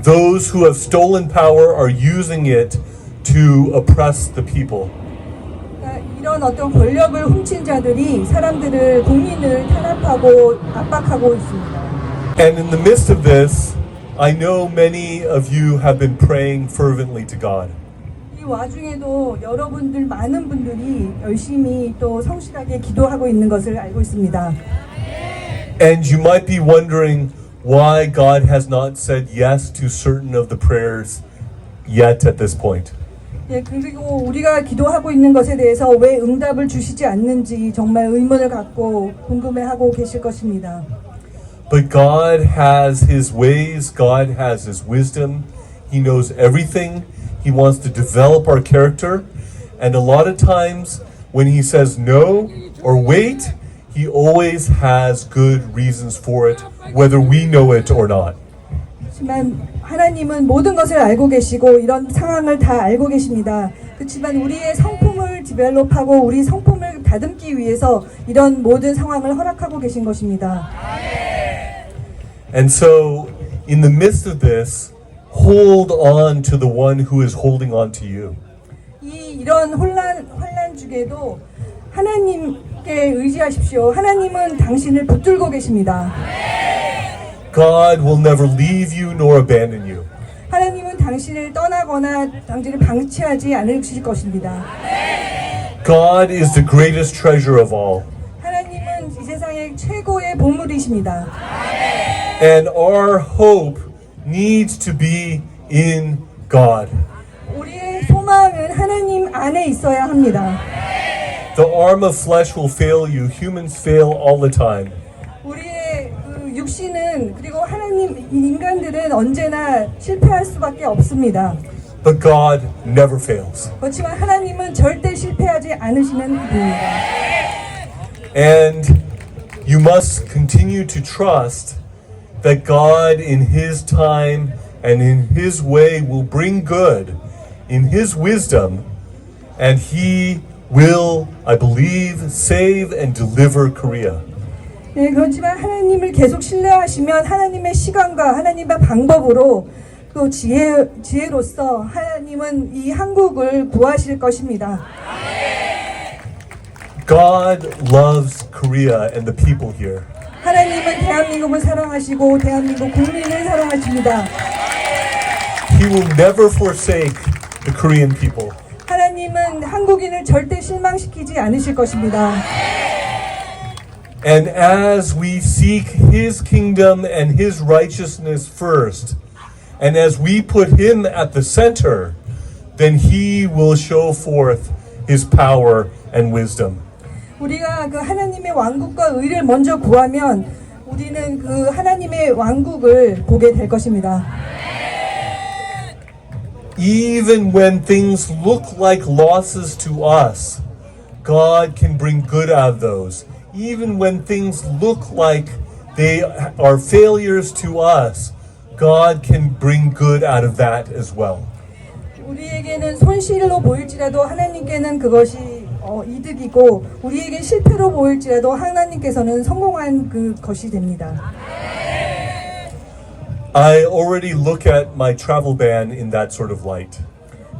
those who have stolen power are using it to oppress the people. 이런 어떤 권력을 훔친 자들이 사람들을 국민을 탄압하고 압박하고 있습니다. And in the midst of this, I know many of you have been praying fervently to God. 이 와중에도 여러분들 많은 분들이 열심히 또 성실하게 기도하고 있는 것을 알고 있습니다. And you might be wondering why God has not said yes to certain of the prayers yet at this point. 예, 그리고 우리가 기도하고 있는 것에 대해서 왜 응답을 주시지 않는지 정말 의문을 갖고 궁금해하고 계실 것입니다. But God has His ways, God has His wisdom, He knows everything, He wants to develop our character, and a lot of times when He says no or wait, He always has good reasons for it, whether we know it or not. 하지만 하나님은 모든 것을 알고 계시고 이런 상황을 다 알고 계십니다. 그렇지만 우리의 성품을 디벨롭하고 우리 성품을 다듬기 위해서 이런 모든 상황을 허락하고 계신 것입니다. And so, in the midst of this, hold on to the one who is holding on to you. 이런 환란 중에도 하나님께 의지하십시오. 하나님은 당신을 붙들고 계십니다. God will never leave you nor abandon you. 하나님은 당신을 떠나거나 당신을 방치하지 않으실 것입니다. God is the greatest treasure of all. 하나님은 이 세상의 최고의 보물이십니다. And our hope needs to be in God. 우리의 소망은 하나님 안에 있어야 합니다. The arm of flesh will fail you. Humans fail all the time. 우리의 육신은 그리고 하나님 인간들은 언제나 실패할 수밖에 없습니다. But God never fails. 그렇지만 하나님은 절대 실패하지 않으시는 분입니다. And you must continue to trust that God in His time and in His way will bring good in His wisdom, and He will, I believe, save and deliver Korea. 네, 그렇지만 하나님을 계속 신뢰하시면 하나님의 시간과 하나님의 방법으로 또 지혜로서 하나님은 이 한국을 구하실 것입니다. God loves Korea and the people here. 하나님은 대한민국을 사랑하시고 대한민국 국민을 사랑하십니다. He will never forsake the Korean people. 하나님은 한국인을 절대 실망시키지 않으실 것입니다. And as we seek His kingdom and His righteousness first, and as we put Him at the center, then He will show forth His power and wisdom. 우리가 그 하나님의 왕국과 의를 먼저 구하면 우리는 그 하나님의 왕국을 보게 될 것입니다. Even when things look like losses to us, God can bring good out of those. Even when things look like they are failures to us, God can bring good out of that as well. 우리에게는 손실로 보일지라도 하나님께는 그것이 이득이고 우리에게 실패로 보일지라도 하나님께서는 성공한 그것이 됩니다. I already look at my travel ban in that sort of light.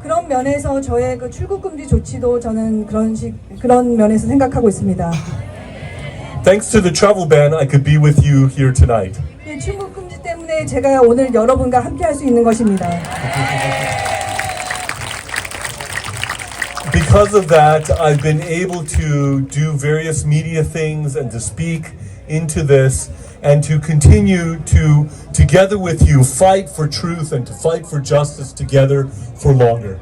그런 면에서 저의 그 출국 금지 조치도 저는 그런 면에서 생각하고 있습니다. Thanks to the travel ban, I could be with you here tonight. 이 출국 금지 때문에 제가 오늘 여러분과 함께 할 수 있는 것입니다. Because of that, I've been able to do various media things and to speak into this and to continue to, together with you, fight for truth and to fight for justice together for longer.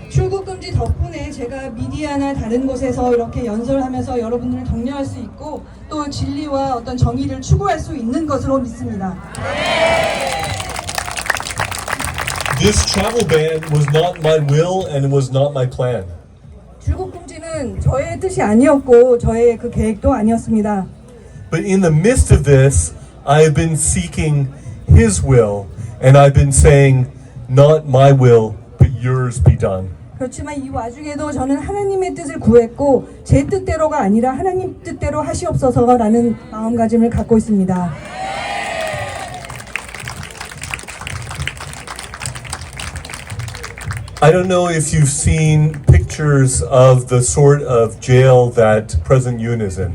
출국 금지 덕분에 제가 미디어나 다른 곳에서 이렇게 연설하면서 여러분들을 격려할 수 있고 또 진리와 어떤 정의를 추구할 수 있는 것으로 믿습니다. This travel ban was not my will and it was not my plan. 출국 금지는 저의 뜻이 아니었고 저의 그 계획도 아니었습니다. But in the midst of this, I've been seeking His will and I've been saying, not my will, but yours be done. 그렇지만 이 와중에도 저는 하나님의 뜻을 구했고 제 뜻대로가 아니라 하나님 뜻대로 하시옵소서라는 마음가짐을 갖고 있습니다. I don't know if you've seen pictures of the sort of jail that President Yoon is in.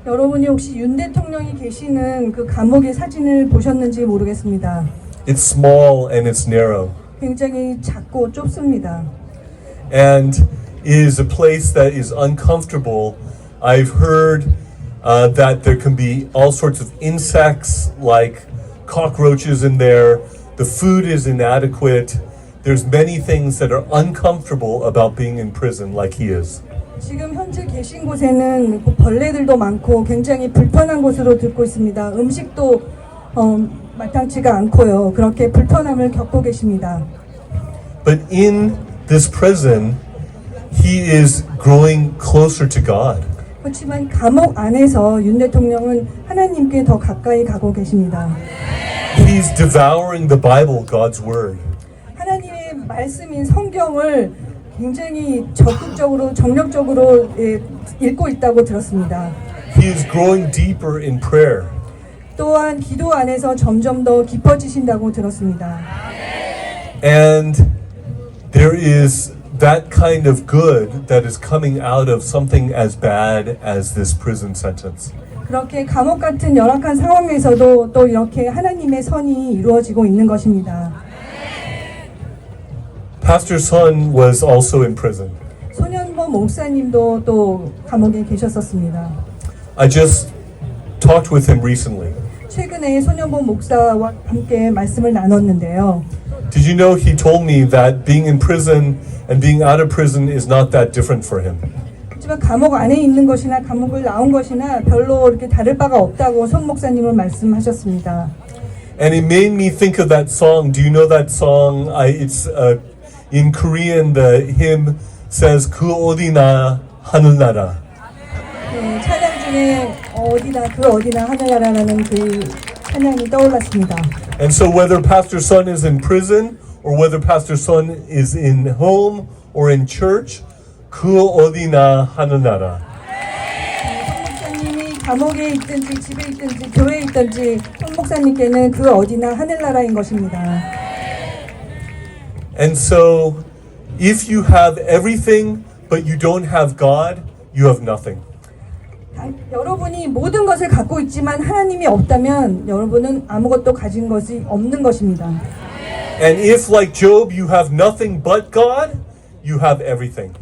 여러분이 혹시 윤 대통령이 계시는 그 감옥의 사진을 보셨는지 모르겠습니다. It's small and it's narrow. 굉장히 작고 좁습니다. And is a place that is uncomfortable. I've heard that there can be all sorts of insects like cockroaches in there. The food is inadequate. There's many things that are uncomfortable about being in prison like he is. 지금 현재 계신 곳에는 벌레들도 많고 굉장히 불편한 곳으로 듣고 있습니다. 음식도 마땅치가 않고요. 그렇게 불편함을 겪고 계십니다. But in this prison, he is growing closer to God. 그렇지만 감옥 안에서 윤 대통령은 하나님께 더 가까이 가고 계십니다. He's devouring the Bible, God's word. 하나님의 말씀인 성경을 굉장히 적극적으로 정력적으로 읽고 있다고 들었습니다. He is growing deeper in prayer. 또한 기도 안에서 점점 더 깊어지신다고 들었습니다. And there is that kind of good that is coming out of something as bad as this prison sentence. 그렇게 감옥 같은 열악한 상황에서도 또 이렇게 하나님의 선이 이루어지고 있는 것입니다. Pastor Sun was also in prison. 손현보 목사님도 또 감옥에 계셨었습니다. I just talked with him recently. 최근에 손현보 목사와 함께 말씀을 나눴는데요. Did you know he told me that being in prison and being out of prison is not that different for him? 하지만 감옥 안에 있는 것이나 감옥을 나온 것이나 별로 이렇게 다를 바가 없다고 손 목사님은 말씀하셨습니다. And it made me think of that song. Do you know that song? It's in Korean. The hymn says 그 어디나 하늘나라. 찬양 중에 어디나 하늘나라라는 그 찬양이 떠올랐습니다. And so whether Pastor Sun is in prison or whether Pastor Sun is in home or in church, 그 어디나 하늘나라. 손 목사님이 감옥에 있든지 집에 있든지 교회에 있든지 손 목사님께는 그 어디나 하늘나라인 것입니다. And so if you have everything but you don't have God, you have nothing. 여러분이 모든 것을 갖고 있지만 하나님이 없다면 여러분은 아무것도 가진 것이 없는 것입니다. And if like Job you have nothing but God, you have everything.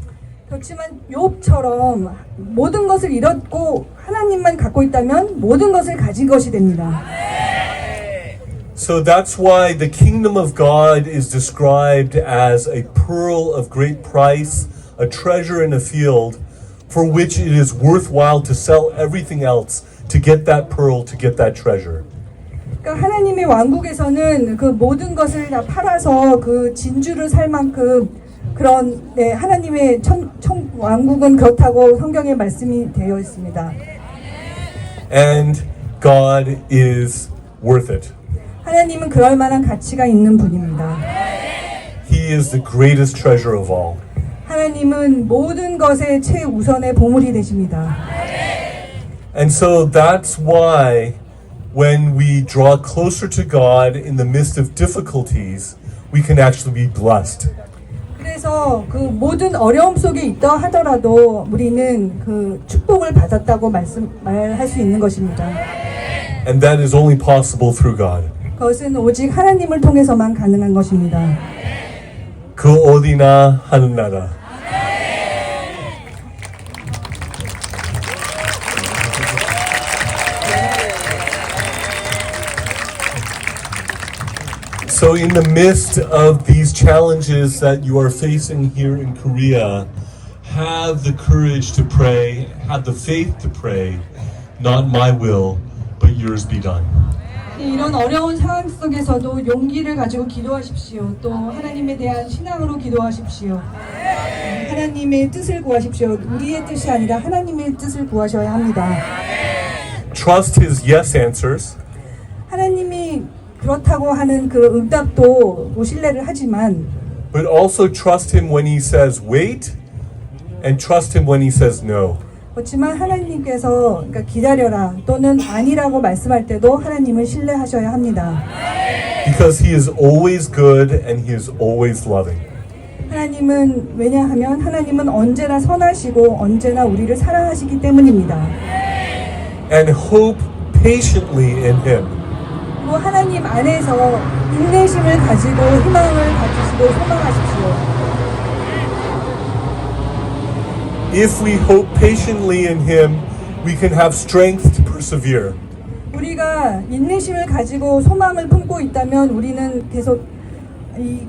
그렇지만 욥처럼 모든 것을 잃었고 하나님만 갖고 있다면 모든 것을 가진 것이 됩니다. So that's why the kingdom of God is described as a pearl of great price, a treasure in a field, for which it is worthwhile to sell everything else to get that pearl, to get that treasure. 그러니까 하나님의 왕국에서는 그 모든 것을 다 팔아서 그 진주를 살 만큼 그런 하나님의 왕국은 그렇다고 성경에 말씀이 되어 있습니다. And God is worth it. 하나님은 그럴 만한 가치가 있는 분입니다. He is the greatest treasure of all. 하나님은 모든 것의 최우선의 보물이 되십니다. And so that's why when we draw closer to God in the midst of difficulties, we can actually be blessed. 그래서 그 모든 어려움 속에 있다 하더라도 우리는 그 축복을 받았다고 말할 수 있는 것입니다. And that is only possible through God. 그것은 오직 하나님을 통해서만 가능한 것입니다. 그 어디나 하는 나라. So in the midst of these challenges that you are facing here in Korea, have the courage to pray, have the faith to pray, not my will, but yours be done. 이런 어려운 상황 속에서도 용기를 가지고 기도하십시오. 또 하나님에 대한 신앙으로 기도하십시오. 하나님의 뜻을 구하십시오. 우리의 뜻이 아니라 하나님의 뜻을 구하셔야 합니다. Trust his yes answers. 하나님이 그렇다고 하는 그 응답도 신뢰를 하지만 But also trust him when he says wait and trust him when he says no. 그렇지만 하나님께서 그러니까 기다려라 또는 아니라고 말씀할 때도 하나님을 신뢰하셔야 합니다. Because he is always good and he is always loving. 하나님은 왜냐하면 하나님은 언제나 선하시고 언제나 우리를 사랑하시기 때문입니다. And hope patiently in Him. 그리고 하나님 안에서 인내심을 가지고 희망을 가지시고 소망하십시오. If we hope patiently in Him, we can have strength to persevere. 우리가 인내심을 가지고 소망을 품고 있다면 우리는 계속 이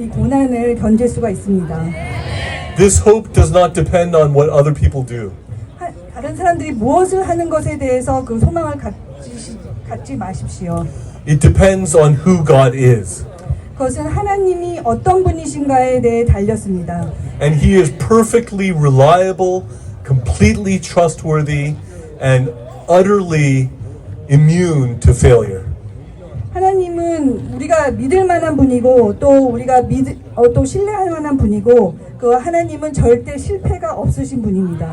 고난을 견딜 수가 있습니다. This hope does not depend on what other people do. 다른 사람들이 무엇을 하는 것에 대해서 그 소망을 갖지 마십시오. It depends on who God is. 그것은 하나님이 어떤 분이신가에 대해 달렸습니다. And He is perfectly reliable, completely trustworthy, and utterly immune to failure. 하나님은 우리가 믿을 만한 분이고 또 우리가 또 신뢰할 만한 분이고 그 하나님은 절대 실패가 없으신 분입니다.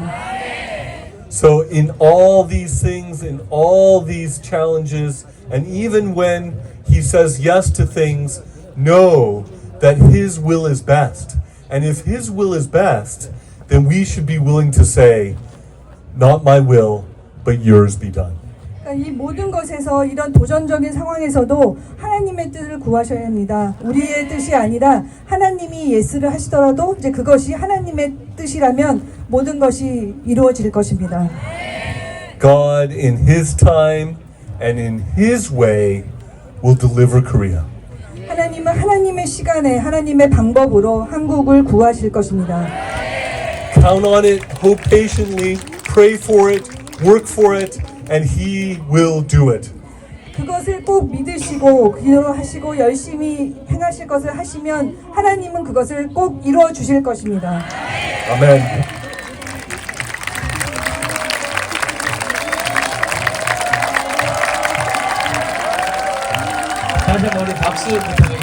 So in all these things, in all these challenges, and even when He says yes to things, know that His will is best. And if His will is best, then we should be willing to say, not my will, but yours be done. 이 모든 것에서 이런 도전적인 상황에서도 하나님의 뜻을 구하셔야 합니다. 우리의 뜻이 아니라 하나님이 예스를 하시더라도 이제 그것이 하나님의 뜻이라면 모든 것이 이루어질 것입니다. God in His time and in His way will deliver Korea. 하나님은 하나님의 시간에 하나님의 방법으로 한국을 구하실 것입니다. Count on it, hope patiently, pray for it, work for it, and He will do it. 그것을 꼭 믿으시고 기도하시고 열심히 행하실 것을 하시면 하나님은 그것을 꼭 이루어 주실 것입니다. Amen. 다시 한번 우리 박수 부탁드립니다.